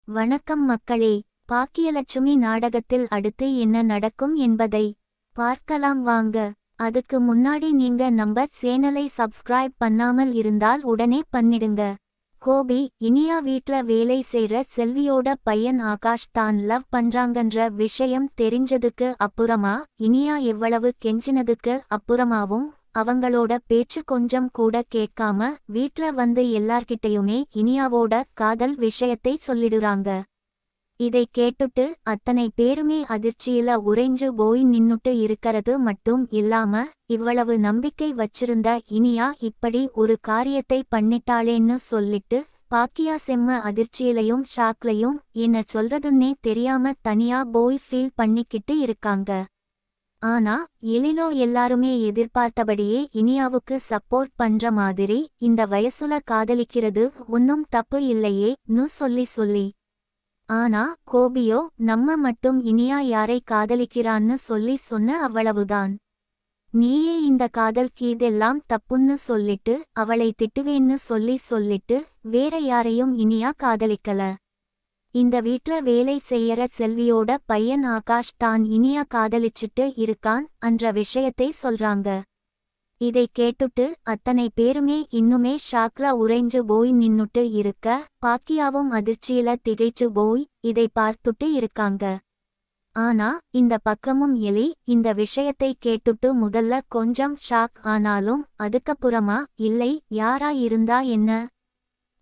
வணக்கம் மக்களே. பாக்கியலட்சுமி நாடகத்தில் அடுத்து என்ன நடக்கும் என்பதை பார்க்கலாம் வாங்க. அதுக்கு முன்னாடி நீங்க நம்ம சேனலை சப்ஸ்கிரைப் பண்ணாமல் இருந்தால் உடனே பண்ணிடுங்க. கோபி இனியா வீட்ல வேலை செய்ற செல்வியோட பையன் ஆகாஷ் தான் லவ் பண்றாங்கன்ற விஷயம் தெரிஞ்சதுக்கு அப்புறமா இனியா எவ்வளவு கெஞ்சினதுக்கு அப்புறமாவும் அவங்களோட பேச்சு கொஞ்சம் கூட கேட்காம வீட்ல வந்து எல்லார்கிட்டயுமே இனியாவோட காதல் விஷயத்தை சொல்லிடுறாங்க. இதை கேட்டுட்டு அத்தனை பேருமே அதிர்ச்சியில உறைஞ்சு போய் நின்னுட்டு இருக்கறது மட்டும் இல்லாம இவ்வளவு நம்பிக்கை வச்சிருந்த இனியா இப்படி ஒரு காரியத்தை பண்ணிட்டாளேன்னு சொல்லிட்டு பாக்கியா செம்ம அதிர்ச்சியிலையும் ஷாக்லையும் என்ன சொல்றதுன்னே தெரியாம தனியா போய் ஃபீல் பண்ணிக்கிட்டு இருக்காங்க. ஆனா எழிலோ எல்லாருமே எதிர்பார்த்தபடியே இனியாவுக்கு சப்போர்ட் பண்ற மாதிரி இந்த வயசுல காதலிக்கிறது ஒன்னும் தப்பு இல்லையே சொல்லி ஆனா கோபியோ நம்ம மட்டும் இனியா யாரை காதலிக்கிறான்னு சொன்ன அவ்வளவுதான். நீயே இந்த காதல் கீதெல்லாம் தப்புன்னு சொல்லிட்டு அவளை திட்டுவேன்னு சொல்லிட்டு வேற யாரையும் இனியா காதலிக்கல. இந்த வீட்ல வேலை செய்யற செல்வியோட பையன் ஆகாஷ் தான் இனியா காதலிச்சிட்டு இருக்கான் என்ற விஷயத்தை சொல்றாங்க. இதை கேட்டுட்டு அத்தனை பேருமே இன்னுமே ஷாக்ல உறைஞ்சு போய் நின்னுட்டு இருக்க பாக்கியாவும் அதிர்ச்சியில திகைச்சு போய் இதை பார்த்துட்டு இருக்காங்க. ஆனா இந்த பக்கமும் எலி இந்த விஷயத்தை கேட்டுட்டு முதல்ல கொஞ்சம் ஷாக் ஆனாலும் அதுக்கப்புறமா இல்லை யாரா இருந்தா என்ன,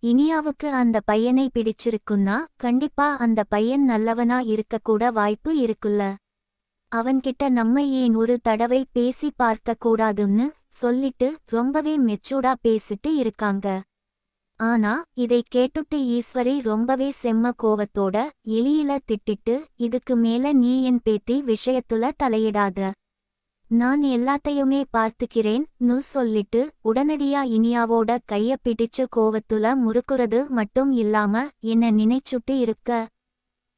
இனியாவுக்கு அந்த பையனை பிடிச்சிருக்குன்னா கண்டிப்பா அந்த பையன் நல்லவனா இருக்கக்கூட வாய்ப்பு இருக்குல்ல. அவன்கிட்ட நம்ம ஏன் ஒரு தடவை பேசி பார்க்க கூடாதுன்னு சொல்லிட்டு ரொம்பவே மெச்சூர்டா பேசிட்டு இருக்காங்க. ஆனா இதை கேட்டுட்டு ஈஸ்வரி ரொம்பவே செம்ம கோவத்தோட எலியில திட்டிட்டு இதுக்கு மேல நீ என் பேத்தி விஷயத்துல தலையிடாத, நான் எல்லாத்தையுமே பார்த்துக்கிறேன்னு சொல்லிட்டு உடனடியா இனியாவோட கைய பிடிச்சு கோவத்துல முறுக்குறது மட்டும் இல்லாம என்ன நினைச்சுட்டு இருக்க,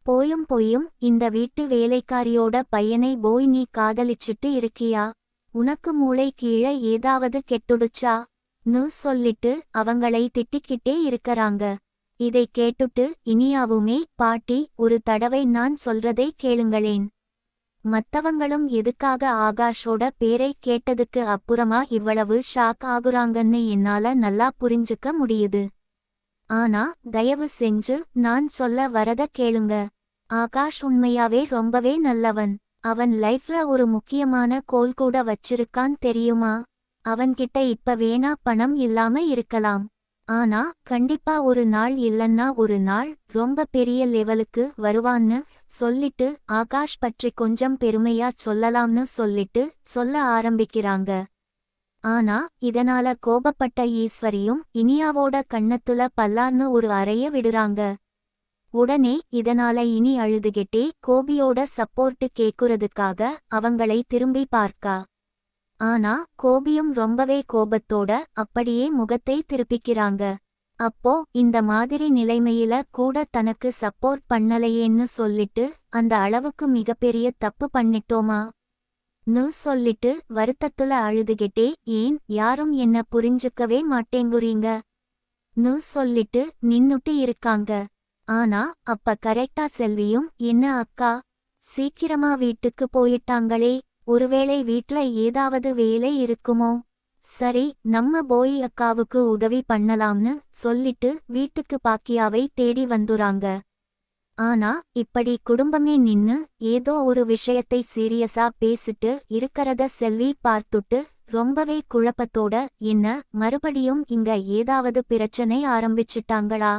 போயும் இந்த வீட்டு வேலைக்காரியோட பையனை போய் நீ காதலிச்சுட்டு இருக்கியா, உனக்கு மூளை கீழே ஏதாவது கெட்டுடுச்சான்னு சொல்லிட்டு அவங்களை திட்டிக்கிட்டே இருக்கறாங்க. இதை கேட்டுட்டு இனியாவுமே பாட்டி ஒரு தடவை நான் சொல்றதை கேளுங்களேன், மத்தவங்களும் எதுக்காக ஆகாஷோட பேரை கேட்டதுக்கு அப்புறமா இவ்வளவு ஷாக் ஆகுறாங்கன்னு என்னால நல்லா புரிஞ்சுக்க முடியுது. ஆனா தயவு செஞ்சு நான் சொல்ல வரத கேளுங்க. ஆகாஷ் உண்மையாவே ரொம்பவே நல்லவன். அவன் லைஃப்ல ஒரு முக்கியமான கோல் கூட வச்சிருக்கான் தெரியுமா. அவன்கிட்ட இப்ப வேணா பணம் இல்லாம இருக்கலாம், ஆனா கண்டிப்பா ஒரு நாள் இல்லன்னா ஒரு நாள் ரொம்ப பெரிய லெவலுக்கு வருவான்னு சொல்லிட்டு ஆகாஷ் பற்றி கொஞ்சம் பெருமையா சொல்லலாம்னு சொல்லிட்டு சொல்ல ஆரம்பிக்கிறாங்க. ஆனா இதனால கோபப்பட்ட ஈஸ்வரியும் இனியாவோட கண்ணத்துல பல்லார்னு ஒரு அறைய விடுறாங்க. உடனே இதனால இனி அழுதுகிட்டே கோபியோட சப்போர்ட்டு கேக்குறதுக்காக அவங்களை திரும்பி பார்க்கா. ஆனா கோபியும் ரொம்பவே கோபத்தோட அப்படியே முகத்தை திருப்பிக்கிறாங்க. அப்போ இந்த மாதிரி நிலைமையில கூட தனக்கு சப்போர்ட் பண்ணலையேன்னு சொல்லிட்டு அந்த அளவுக்கு மிகப்பெரிய தப்பு பண்ணிட்டோமான்னு சொல்லிட்டு வருத்தத்துல அழுதுகிட்டே ஏன் யாரும் என்ன புரிஞ்சுக்கவே மாட்டேங்குறீங்கன்னு சொல்லிட்டு நின்னுட்டு இருக்காங்க. ஆனா அப்ப கரெக்டா செல்வியும் என்ன அக்கா சீக்கிரமா வீட்டுக்கு போயிட்டாங்களே, ஒருவேளை வீட்ல ஏதாவது வேலை இருக்குமோ, சரி நம்ம போய் அக்காவுக்கு உதவி பண்ணலாம்னு சொல்லிட்டு வீட்டுக்கு பாக்கியாவை தேடி வந்துறாங்க. ஆனா இப்படி குடும்பமே நின்னு ஏதோ ஒரு விஷயத்தை சீரியஸா பேசிட்டு இருக்கறத செல்வி பார்த்துட்டு ரொம்பவே குழப்பத்தோட என்ன மறுபடியும் இங்க ஏதாவது பிரச்சனை ஆரம்பிச்சிட்டாங்களா,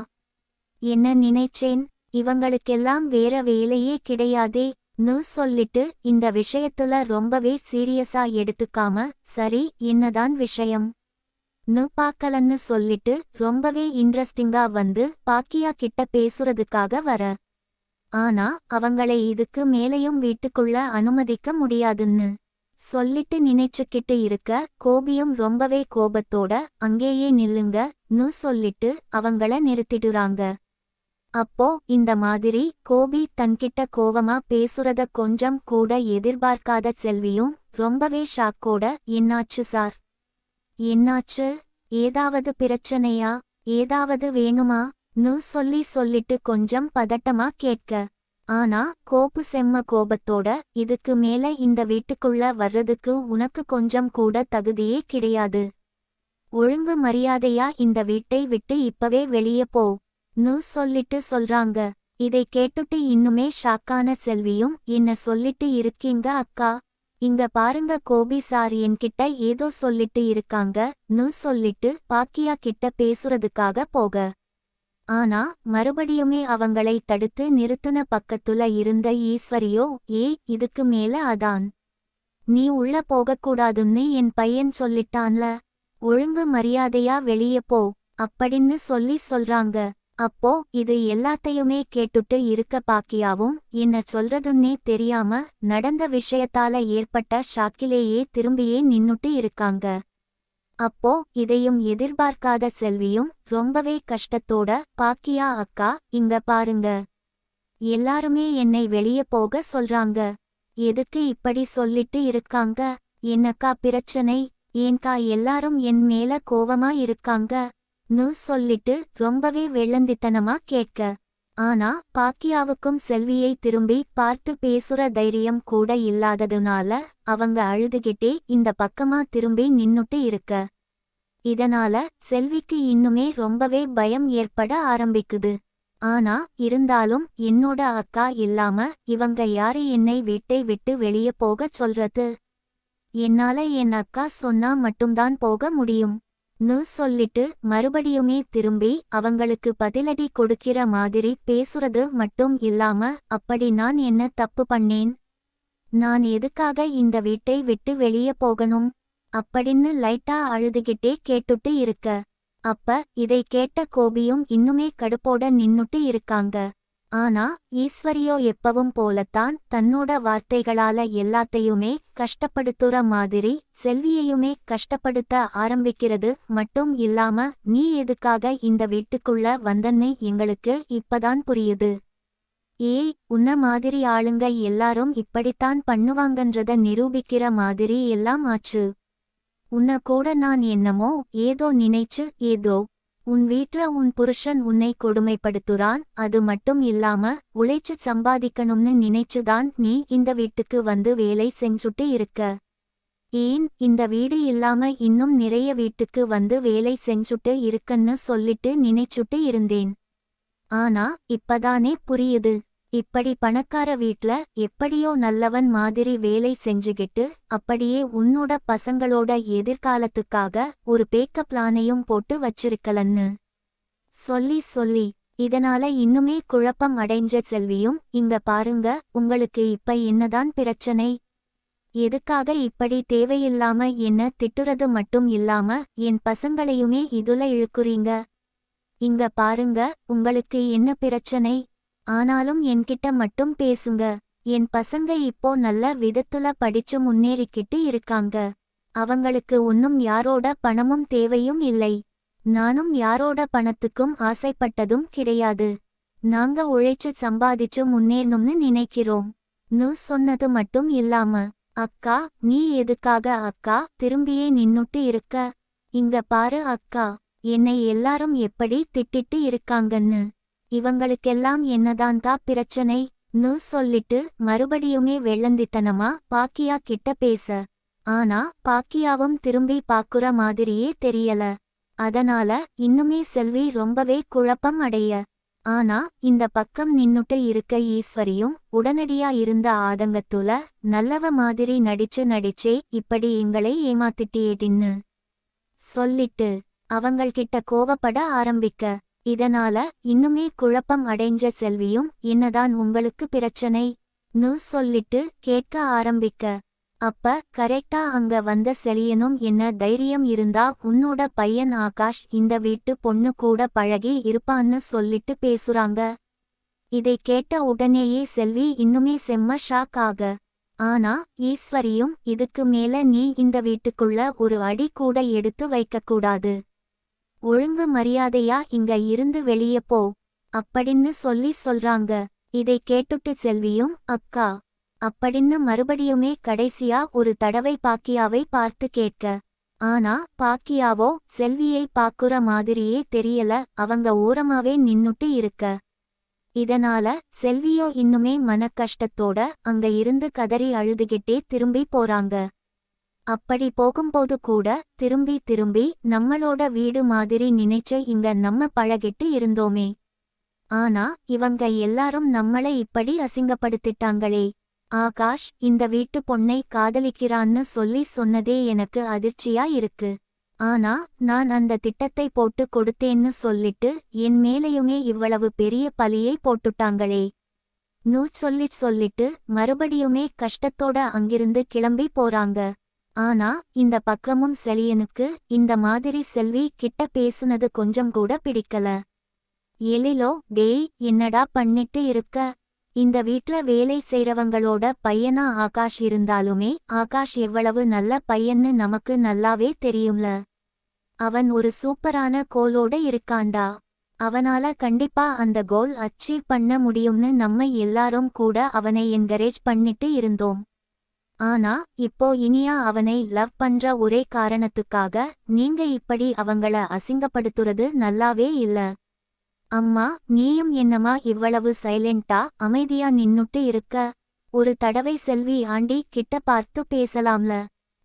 என்ன நினைச்சேன் இவங்களுக்கெல்லாம் வேற வேலையே கிடையாதேன்னு சொல்லிட்டு இந்த விஷயத்துல ரொம்பவே சீரியஸா எடுத்துக்காம சரி என்னதான் விஷயம்னு பார்க்கலன்னு சொல்லிட்டு ரொம்பவே இன்ட்ரெஸ்டிங்கா வந்து பாக்கியா கிட்ட பேசுறதுக்காக வர. ஆனா அவங்களை இதுக்கு மேலையும் வீட்டுக்குள்ள அனுமதிக்க முடியாதுன்னு சொல்லிட்டு நினைச்சுக்கிட்டு இருக்க கோபியும் ரொம்பவே கோபத்தோட அங்கேயே நில்லுங்கன்னு சொல்லிட்டு அவங்கள நிறுத்திடுறாங்க. அப்போ இந்த மாதிரி கோபி தன்கிட்ட கோவமா பேசுறத கொஞ்சம் கூட எதிர்பார்க்காத செல்வியும் ரொம்பவே ஷாக்கோட என்னாச்சு சார், என்னாச்சு, ஏதாவது பிரச்சனையா, ஏதாவது வேணுமா ன்னு சொல்லிட்டு கொஞ்சம் பதட்டமா கேட்க. ஆனா கோபு செம்ம கோபத்தோட, இதுக்கு மேல இந்த வீட்டுக்குள்ள வர்றதுக்கு உனக்கு கொஞ்சம் கூட தகுதியே கிடையாது. ஒழுங்கு மரியாதையா இந்த வீட்டை விட்டு இப்பவே வெளியே போ ன்னு சொல்றாங்க. இதை கேட்டுட்டு இன்னுமே ஷாக்கான செல்வியும், என்ன சொல்லிட்டு இருக்கீங்க அக்கா? இங்க பாருங்க கோபி சார் என்கிட்ட ஏதோ சொல்லிட்டு இருக்காங்க ன்னு சொல்லிட்டு பாக்கியா கிட்ட பேசுறதுக்காக போக. ஆனா மறுபடியுமே அவங்களை தடுத்து நிறுத்துன பக்கத்துல இருந்த ஈஸ்வரியோ, இதுக்கு மேல அதான். நீ உள்ள போகக்கூடாதுன்னு என் பையன் சொல்லிட்டான்ல, ஒழுங்கு மரியாதையா வெளியே போ அப்படின்னு சொல்றாங்க. அப்போ இது எல்லாத்தையுமே கேட்டுட்டு இருக்க பாக்கியாவும் என்ன சொல்றதுன்னே தெரியாம நடந்த விஷயத்தால ஏற்பட்ட ஷாக்கிலேயே திரும்பியே நின்னுட்டு இருக்காங்க. அப்போ இதையும் எதிர்பார்க்காத செல்வியும் ரொம்பவே கஷ்டத்தோட, பாக்கியா அக்கா இங்க பாருங்க, எல்லாருமே என்னை வெளியே போக சொல்றாங்க. எதுக்கு இப்படி சொல்லிட்டு இருக்காங்க? என்னக்கா பிரச்சனை? ஏன்கா எல்லாரும் என் மேல கோவமா இருக்காங்க ன்னு சொல்லிட்டு ரொம்பவே வெள்ளந்தித்தனமா கேட்க. ஆனா பாக்கியாவுக்கும் செல்வியை திரும்பி பார்த்து பேசுற தைரியம் கூட இல்லாததுனால அவங்க அழுதுகிட்டே இந்த பக்கமா திரும்பி நின்னுட்டு இருக்க. இதனால செல்விக்கு இன்னுமே ரொம்பவே பயம் ஏற்பட ஆரம்பிக்குது. ஆனா இருந்தாலும் என்னோட அக்கா இல்லாம இவங்க யாரு என்னை வீட்டை விட்டு வெளியே போக சொல்றது? என்னால என் அக்கா சொன்னா மட்டும்தான் போக முடியும் ன்னு சொல்லிட்டு மறுபடியுமே திரும்பி அவங்களுக்கு பதிலடி கொடுக்கிற மாதிரி பேசுறது மட்டும் இல்லாம, அப்படி நான் என்ன தப்பு பண்ணேன்? நான் எதுக்காக இந்த வீட்டை விட்டு வெளியே போகணும் அப்படின்னு லைட்டா அழுதுகிட்டே கேட்டுட்டு இருக்க. அப்ப இதை கேட்ட கோபியும் இன்னுமே கடுப்போட நின்னுட்டு இருக்காங்க. ஆனா ஈஸ்வரியோ எப்பவும் போலத்தான் தன்னோட வார்த்தைகளால எல்லாத்தையுமே கஷ்டப்படுத்துற மாதிரி செல்வியையுமே கஷ்டப்படுத்த ஆரம்பிக்கிறது மட்டும் இல்லாம, நீ எதுக்காக இந்த வீட்டுக்குள்ள வந்தன்னு எங்களுக்கு இப்பதான் புரியுது. உன்ன மாதிரி ஆளுங்க எல்லாரும் இப்படித்தான் பண்ணுவாங்கன்றத நிரூபிக்கிற மாதிரி எல்லாம் ஆச்சு. உன்ன கூட நான் என்னமோ ஏதோ நினைச்சு உன் வீட்ல உன் புருஷன் உன்னை கொடுமைப்படுத்துறான், அது மட்டும் இல்லாம உழைச்சு சம்பாதிக்கணும்னு நினைச்சுதான் நீ இந்த வீட்டுக்கு வந்து வேலை செஞ்சுட்டு இருக்க. இந்த வீடு இல்லாம இன்னும் நிறைய வீட்டுக்கு வந்து வேலை செஞ்சுட்டு இருக்கன்னு சொல்லிட்டு நினைச்சுட்டு இருந்தேன். ஆனா இப்பதானே புரியுது, இப்படி பணக்கார வீட்ல எப்படியோ நல்லவன் மாதிரி வேலை செஞ்சுகிட்டு அப்படியே உன்னோட பசங்களோட எதிர்காலத்துக்காக ஒரு பேக்க பிளானையும் போட்டு வச்சிருக்கலன்னு சொல்லி இதனால இன்னுமே குழப்பம் அடைஞ்ச செல்வியும், இங்க பாருங்க, உங்களுக்கு இப்ப என்னதான் பிரச்சனை? எதுக்காக இப்படி தேவையில்லாம என்ன திட்டுறது மட்டும் இல்லாம என் பசங்களையுமே இதுல இழுக்குறீங்க? இங்க பாருங்க, உங்களுக்கு என்ன பிரச்சனை? ஆனாலும் என்கிட்ட மட்டும் பேசுங்க. என் பசங்க இப்போ நல்ல விதத்துல படிச்சு முன்னேறிக்கிட்டு இருக்காங்க. அவங்களுக்கு ஒன்னும் யாரோட பணமும் தேவையும் இல்லை. நானும் யாரோட பணத்துக்கும் ஆசைப்பட்டதும் கிடையாது. நாங்க உழைச்சு சம்பாதிச்சு முன்னேறணும்னு நினைக்கிறோம் ன்னு சொன்னது மட்டும் இல்லாம, அக்கா நீ எதுக்காக அக்கா திரும்பியே நின்னுட்டு இருக்க? இங்க பாரு அக்கா, என்னை எல்லாரும் எப்படி திட்டிட்டு இருக்காங்கன்னு. இவங்களுக்கெல்லாம் என்னதான்கா பிரச்சனை ன்னு சொல்லிட்டு மறுபடியுமே வெள்ளந்தித்தனமா பாக்கியா கிட்ட பேச. ஆனா பாக்கியாவும் திரும்பி பாக்குற மாதிரியே தெரியல. அதனால இன்னுமே செல்வி ரொம்பவே குழப்பம் அடைய. ஆனா இந்த பக்கம் நின்னுட்டு இருக்க ஈஸ்வரியும் உடனடியா இருந்த ஆதங்கத்துல நல்லவ மாதிரி நடிச்சே இப்படி எங்களை ஏமாத்திட்டியேடின்னு சொல்லிட்டு அவங்கள்கிட்ட கோவப்பட ஆரம்பிக்க. இதனால இன்னுமே குழப்பம் அடைஞ்ச செல்வியும், என்னதான் உங்களுக்கு பிரச்சனை ன்னு சொல்லிட்டு கேட்க ஆரம்பிக்க. அப்ப கரெக்டா அங்க வந்த செழியனும், என்ன தைரியம் இருந்தா உன்னோட பையன் ஆகாஷ் இந்த வீட்டு பொண்ணு கூட பழகி இருப்பான்னு சொல்லிட்டு பேசுறாங்க. இதை கேட்ட உடனேயே செல்வி இன்னுமே செம்ம ஷாக் ஆக. ஆனா ஈஸ்வரியும், இதுக்கு மேல நீ இந்த வீட்டுக்குள்ள ஒரு அடி கூட எடுத்து வைக்கக்கூடாது. ஒழுங்கு மரியாதையா இங்க இருந்து வெளியே போ அப்படின்னு சொல்றாங்க. இதை கேட்டுட்டு செல்வியும், அக்கா அப்படின்னு மறுபடியுமே கடைசியா ஒரு தடவை பாக்கியாவை பார்த்து கேட்க. ஆனா பாக்கியாவோ செல்வியை பாக்குற மாதிரியே தெரியல, அவங்க ஓரமாவே நின்னுட்டு இருக்க. இதனால செல்வியோ இன்னுமே மனக்கஷ்டத்தோட அங்க இருந்து கதறி அழுதுகிட்டே திரும்பி போறாங்க. அப்படி போகும்போது கூட திரும்பி திரும்பி நம்மளோட வீடு மாதிரி நினைச்ச இங்க நம்ம பழகிட்டு இருந்தோமே. ஆனா இவங்க எல்லாரும் நம்மளை இப்படி அசிங்கப்படுத்திட்டாங்களே. ஆகாஷ் இந்த வீட்டு பொண்ணை காதலிக்கிறான்னு சொல்லி சொன்னதே எனக்கு அதிர்ச்சியா இருக்கு. ஆனா நான் அந்த திட்டத்தை போட்டு கொடுத்தேன்னு சொல்லிட்டு என் மேலையுமே இவ்வளவு பெரிய பழியை போட்டுட்டாங்களே. சொல்லிட்டு மறுபடியுமே கஷ்டத்தோட அங்கிருந்து கிளம்பி போறாங்க. ஆனா இந்த பக்கமும் செழியனுக்கு இந்த மாதிரி செல்வி கிட்ட பேசுனது கொஞ்சம் கூட பிடிக்கல. எழிலோ, டேய் என்னடா பண்ணிட்டு இருக்க? இந்த வீட்ல வேலை செய்றவங்களோட பையனா ஆகாஷ் இருந்தாலுமே ஆகாஷ் எவ்வளவு நல்ல பையன்னு நமக்கு நல்லாவே தெரியும்ல. அவன் ஒரு சூப்பரான கோலோட இருக்கான்டா. அவனால கண்டிப்பா அந்த கோல் அச்சீவ் பண்ண முடியும்னு நம்ம எல்லாரும் கூட அவனை என்கரேஜ் பண்ணிட்டு இருந்தோம். ஆனா இப்போ இனியா அவனை லவ் பண்ற ஒரே காரணத்துக்காக நீங்க இப்படி அவங்கள அசிங்கப்படுத்துறது நல்லாவே இல்ல. அம்மா நீயும் என்னமா இவ்வளவு சைலண்டா அமைதியா நின்னுட்டு இருக்க? ஒரு தடவை செல்வி ஆண்டி கிட்ட பார்த்து பேசலாம்ல.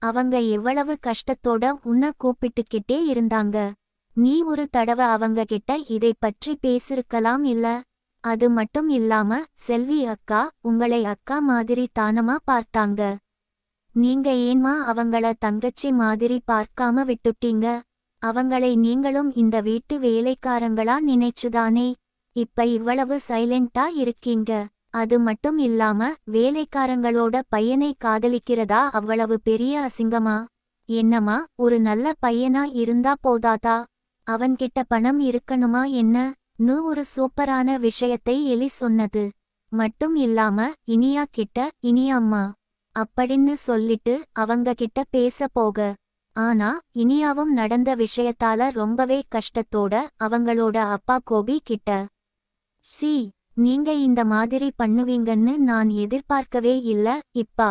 அவங்க எவ்வளவு கஷ்டத்தோட உன்னை கூப்பிட்டுக்கிட்டே இருந்தாங்க. நீ ஒரு தடவை அவங்க கிட்ட இதை பற்றி பேசிருக்கலாம் இல்ல? அது மட்டும் இல்லாம செல்வி அக்கா உங்களை அக்கா மாதிரி தானமா பார்த்தாங்க. நீங்க ஏன்மா அவங்கள தங்கச்சி மாதிரி பார்க்காம விட்டுட்டீங்க? அவங்களை நீங்களும் இந்த வீட்டு வேலைக்காரங்களா நினைச்சுதானே இப்ப இவ்வளவு சைலண்டா இருக்கீங்க. அது மட்டும் இல்லாம வேலைக்காரங்களோட பையனை காதலிக்கிறதா அவ்வளவு பெரிய அசிங்கமா? என்னம்மா ஒரு நல்ல பையனா இருந்தா போதாதா? அவன்கிட்ட பணம் இருக்கணுமா என்ன? ஒரு சூப்பரான விஷயத்தை எலி சொன்னது மட்டும் இல்லாம இனியா கிட்ட இனியம்மா அப்படின்னு சொல்லிட்டு அவங்க கிட்ட பேச போக. ஆனா இனியாவும் நடந்த விஷயத்தால ரொம்பவே கஷ்டத்தோட அவங்களோட அப்பா கோபி கிட்ட, சி நீங்க இந்த மாதிரி பண்ணுவீங்கன்னு நான் எதிர்பார்க்கவே இல்ல. இப்பா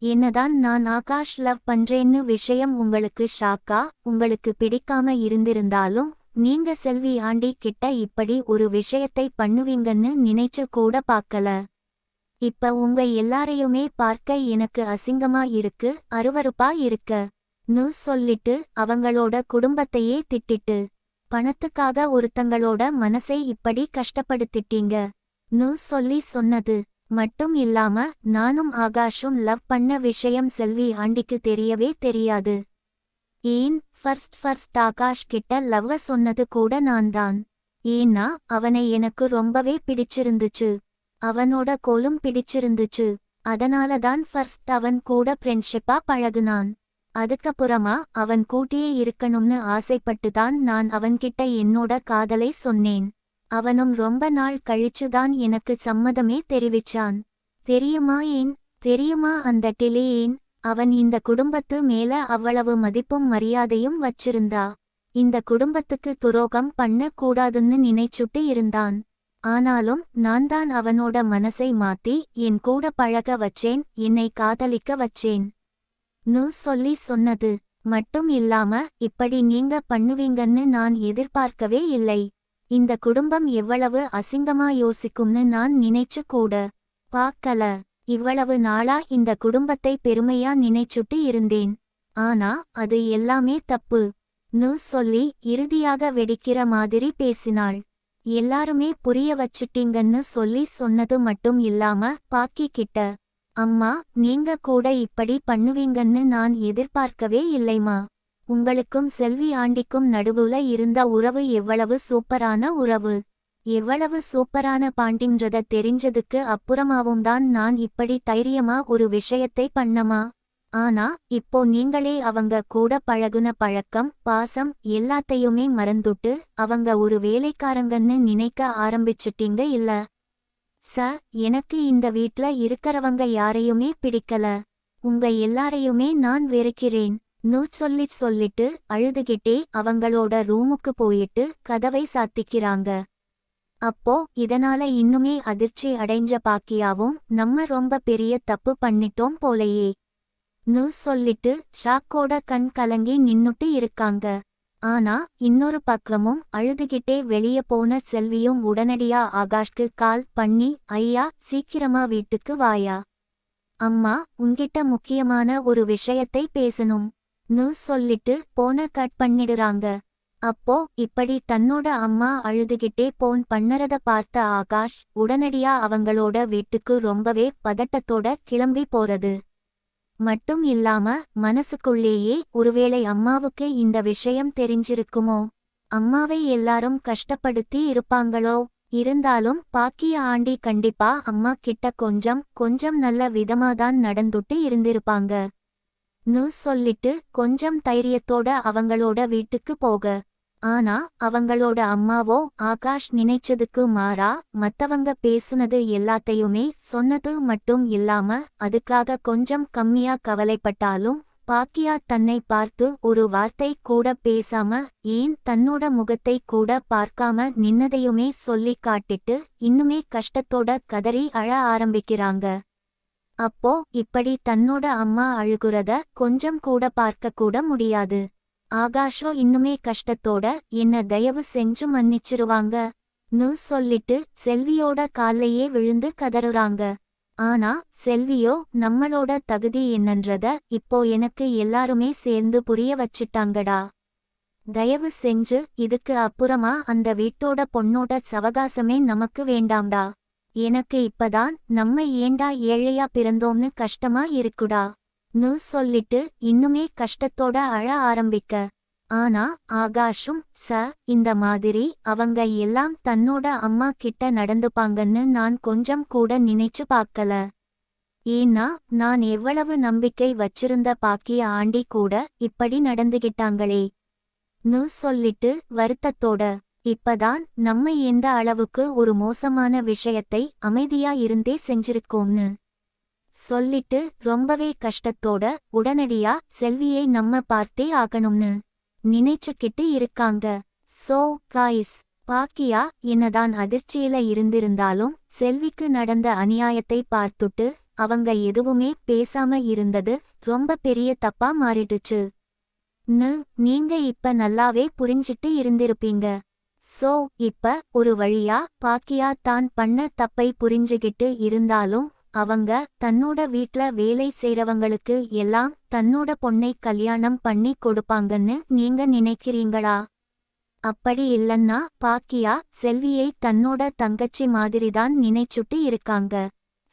என்னதான் நான் ஆகாஷ் லவ் பண்றேன்னு விஷயம் உங்களுக்கு ஷாக்கா உங்களுக்கு பிடிக்காம இருந்திருந்தாலும் நீங்க செல்வி ஆண்டி கிட்ட இப்படி ஒரு விஷயத்தை பண்ணுவீங்கன்னு நினைச்சு கூட பார்க்கல. இப்ப உங்க எல்லாரையுமே பார்க்க எனக்கு அசிங்கமா இருக்கு, அருவருப்பா இருக்க சொல்லிட்டு அவங்களோட குடும்பத்தையே திட்டிட்டு பணத்துக்காக ஒருத்தங்களோட மனசை இப்படி கஷ்டப்படுத்திட்டீங்க சொல்லி சொன்னது மட்டும் இல்லாம நானும் ஆகாஷும் லவ் பண்ண விஷயம் செல்வி ஆண்டிக்கு தெரியவே தெரியாது. ஏன் ஃபர்ஸ்ட் ஆகாஷ் கிட்ட லவ்வ சொன்னது கூட நான் தான். ஏன்னா அவனை எனக்கு ரொம்பவே பிடிச்சிருந்துச்சு, அவனோட கோலும் பிடிச்சிருந்துச்சு. அதனாலதான் ஃபர்ஸ்ட் அவன் கூட ஃப்ரெண்ட்ஷிப்பா பழகுனான். அதுக்கப்புறமா அவன் கூட்டியே இருக்கணும்னு ஆசைப்பட்டுதான் நான் அவன்கிட்ட என்னோட காதலை சொன்னேன். அவனும் ரொம்ப நாள் கழிச்சுதான் எனக்கு சம்மதமே தெரிவிச்சான். தெரியுமா ஏன் தெரியுமா அந்த டிலே ஏன்? அவன் இந்த குடும்பத்து மேல அவ்வளவு மதிப்பும் மரியாதையும் வச்சிருந்தா இந்த குடும்பத்துக்கு துரோகம் பண்ண கூடாதுன்னு நினைச்சுட்டு இருந்தான். ஆனாலும் நான் தான் அவனோட மனசை மாத்தி என் கூட பழக வச்சேன், என்னை காதலிக்க வச்சேன் சொல்லி சொன்னது மட்டும் இல்லாம இப்படி நீங்க பண்ணுவீங்கன்னு நான் எதிர்பார்க்கவே இல்லை. இந்த குடும்பம் எவ்வளவு அசிங்கமா யோசிக்கும்னு நான் நினைச்சு கூட பார்க்கல. இவ்வளவு நாளா இந்த குடும்பத்தை பெருமையா நினைச்சுட்டு இருந்தேன். ஆனா அது எல்லாமே தப்பு சொல்லி இறுதியாக வெடிக்கிற மாதிரி பேசினாள். எல்லாருமே புரிய வச்சிட்டீங்கன்னு சொல்லி சொன்னது மட்டும் இல்லாம பாக்கி கிட்ட, அம்மா நீங்க கூட இப்படி பண்ணுவீங்கன்னு நான் எதிர்பார்க்கவே இல்லைமா. உங்களுக்கும் செல்வி ஆண்டிக்கும் நடுவுல இருந்த உறவு எவ்வளவு சூப்பரான உறவு, எவ்வளவு சூப்பரான பாண்டின்றத தெரிஞ்சதுக்கு அப்புறமாவும் தான் நான் இப்படி தைரியமா ஒரு விஷயத்தை பண்ணமா. ஆனா இப்போ நீங்களே அவங்க கூட பழகுன பழக்கம் பாசம் எல்லாத்தையுமே மறந்துட்டு அவங்க ஒரு வேலைக்காரங்கன்னு நினைக்க ஆரம்பிச்சிட்டீங்க இல்ல? எனக்கு இந்த வீட்ல இருக்கறவங்க யாரையுமே பிடிக்கல, உங்க எல்லாரையுமே நான் வெறுக்கிறேன் சொல்லிட்டு அழுதுகிட்டே அவங்களோட ரூமுக்கு போயிட்டு கதவை சாத்திக்கிறாங்க. அப்போ இதனால இன்னுமே அதிர்ச்சி அடைஞ்ச பாக்கியாவும் நம்ம ரொம்ப பெரிய தப்பு பண்ணிட்டோம் போலையே. ன்னு சொல்லிட்டு ஷாக்கோட கண் கலங்கி நின்னுட்டு இருக்காங்க. ஆனா இன்னொரு பக்கமும் அழுதுகிட்டே வெளிய போன செல்வியும் உடனடியா ஆகாஷ்க்கு கால் பண்ணி, ஐயா சீக்கிரமா வீட்டுக்கு வாயா. அம்மா உன்கிட்ட முக்கியமான ஒரு விஷயத்தை பேசணும் ன்னு சொல்லிட்டு போன கட் பண்ணிடுறாங்க. அப்போ இப்படி தன்னோட அம்மா அழுதுகிட்டே போன் பண்ணறத பார்த்த ஆகாஷ் உடனடியா அவங்களோட வீட்டுக்கு ரொம்பவே பதட்டத்தோட கிளம்பி போறது மட்டும் இல்லாம மனசுக்குள்ளேயே ஒருவேளை அம்மாவுக்கு இந்த விஷயம் தெரிஞ்சிருக்குமோ, அம்மாவை எல்லாரும் கஷ்டப்படுத்தி இருப்பாங்களோ. இருந்தாலும் பாக்கிய ஆண்டி கண்டிப்பா அம்மா கிட்ட கொஞ்சம் நல்ல விதமாதான் நடந்துட்டு இருந்திருப்பாங்க ன்னு சொல்லிட்டு கொஞ்சம் தைரியத்தோட அவங்களோட வீட்டுக்கு போக. ஆனா அவங்களோட அம்மாவோ ஆகாஷ் நினைச்சதுக்கு மாறா மத்தவங்க பேசுனது எல்லாத்தையுமே சொன்னது மட்டும் இல்லாம அதுக்காக கொஞ்சம் கம்மியா கவலைப்பட்டாலும் பாக்கியா தன்னை பார்த்து ஒரு வார்த்தை கூட பேசாம, ஏன் தன்னோட முகத்தை கூட பார்க்காம நின்னதையுமே சொல்லி காட்டிட்டு இன்னுமே கஷ்டத்தோட கதறி அழ ஆரம்பிக்கிறாங்க. அப்போ இப்படி தன்னோட அம்மா அழுகுறத கொஞ்சம் கூட பார்க்க கூட முடியாது. ஆகாஷோ இன்னுமே கஷ்டத்தோட என்ன தயவு செஞ்சு மன்னிச்சிருவாங்க ன்னு சொல்லிட்டு செல்வியோட கால்லையே விழுந்து கதறுறாங்க. ஆனா செல்வியோ நம்மளோட தகுதி என்னன்றத இப்போ எனக்கு எல்லாருமே சேர்ந்து புரிய வச்சிட்டாங்கடா. தயவு செஞ்சு இதுக்கு அப்புறமா அந்த வீட்டோட பொண்ணோட சவகாசமே நமக்கு வேண்டாம்டா. எனக்கு இப்பதான் நம்ம ஏண்டா ஏழையா பிறந்தோம்னு கஷ்டமா இருக்குடா ன்னு சொல்லிட்டு இன்னுமே கஷ்டத்தோட அழ ஆரம்பிக்க. ஆனா ஆகாஷும் இந்த மாதிரி அவங்க எல்லாம் தன்னோட அம்மா கிட்ட நடந்துப்பாங்கன்னு நான் கொஞ்சம் கூட நினைச்சு பார்க்கல. ஏன்னா நான் எவ்வளவு நம்பிக்கை வச்சிருந்த பாக்கிய ஆண்டி கூட இப்படி நடந்துகிட்டாங்களே ன்னு சொல்லிட்டு வருத்தத்தோட. இப்பதான் நம்ம எந்த அளவுக்கு ஒரு மோசமான விஷயத்தை அமைதியா இருந்தே செஞ்சிருக்கோம்னு சொல்லிட்டு ரொம்பவே கஷ்டத்தோட உடனடியா செல்வியை நம்ம பார்த்தே ஆகணும்னு நினைச்சுக்கிட்டு இருக்காங்க. சோ காய்ஸ், பாக்கியா என்னதான் அதிர்ச்சியில இருந்திருந்தாலும் செல்விக்கு நடந்த அநியாயத்தை பார்த்துட்டு அவங்க எதுவுமே பேசாம இருந்தது ரொம்ப பெரிய தப்பா மாறிடுச்சு ன்னு நீங்க இப்ப நல்லாவே புரிஞ்சிட்டு இருந்திருப்பீங்க. சோ இப்ப ஒரு வழியா பாக்கியா தான் பண்ண தப்பை புரிஞ்சுகிட்டு இருந்தாலும் அவங்க தன்னோட வீட்ல வேலை செய்றவங்களுக்கு எல்லாம் தன்னோட பொண்ணை கல்யாணம் பண்ணி கொடுப்பாங்கன்னு நீங்க நினைக்கிறீங்களா? அப்படி இல்லன்னா பாக்கியா செல்வியை தன்னோட தங்கச்சி மாதிரிதான் நினைச்சுட்டு இருக்காங்க.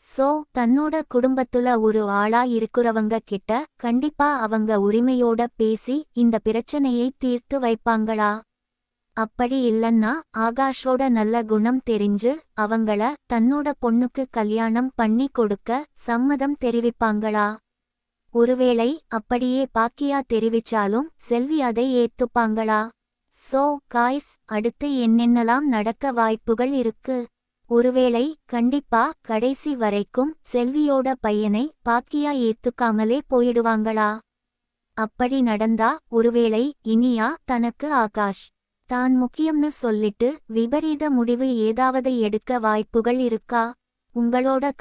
சோ தன்னோட குடும்பத்துல ஒரு ஆளா இருக்குறவங்க கிட்ட கண்டிப்பா அவங்க உரிமையோட பேசி இந்த பிரச்சனையை தீர்த்து வைப்பாங்களா? அப்படி இல்லன்னா ஆகாஷோட நல்ல குணம் தெரிஞ்சு அவங்கள தன்னோட பொண்ணுக்கு கல்யாணம் பண்ணி கொடுக்க சம்மதம் தெரிவிப்பாங்களா? ஒருவேளை அப்படியே பாக்கியா தெரிவிச்சாலும் செல்வி அதை ஏத்துப்பாங்களா? சோ காய்ஸ், அடுத்து என்னென்னலாம் நடக்க வாய்ப்புகள் இருக்கு? ஒருவேளை கண்டிப்பா கடைசி வரைக்கும் செல்வியோட பையனை பாக்கியா ஏத்துக்காமலே போயிடுவாங்களா? அப்படி நடந்தா ஒருவேளை இனியா தனக்கு ஆகாஷ் தான் முக்கியம்னு சொல்லிட்டு விபரீத முடிவு ஏதாவது எடுக்க வாய்ப்புகள் இருக்கா? உங்களோட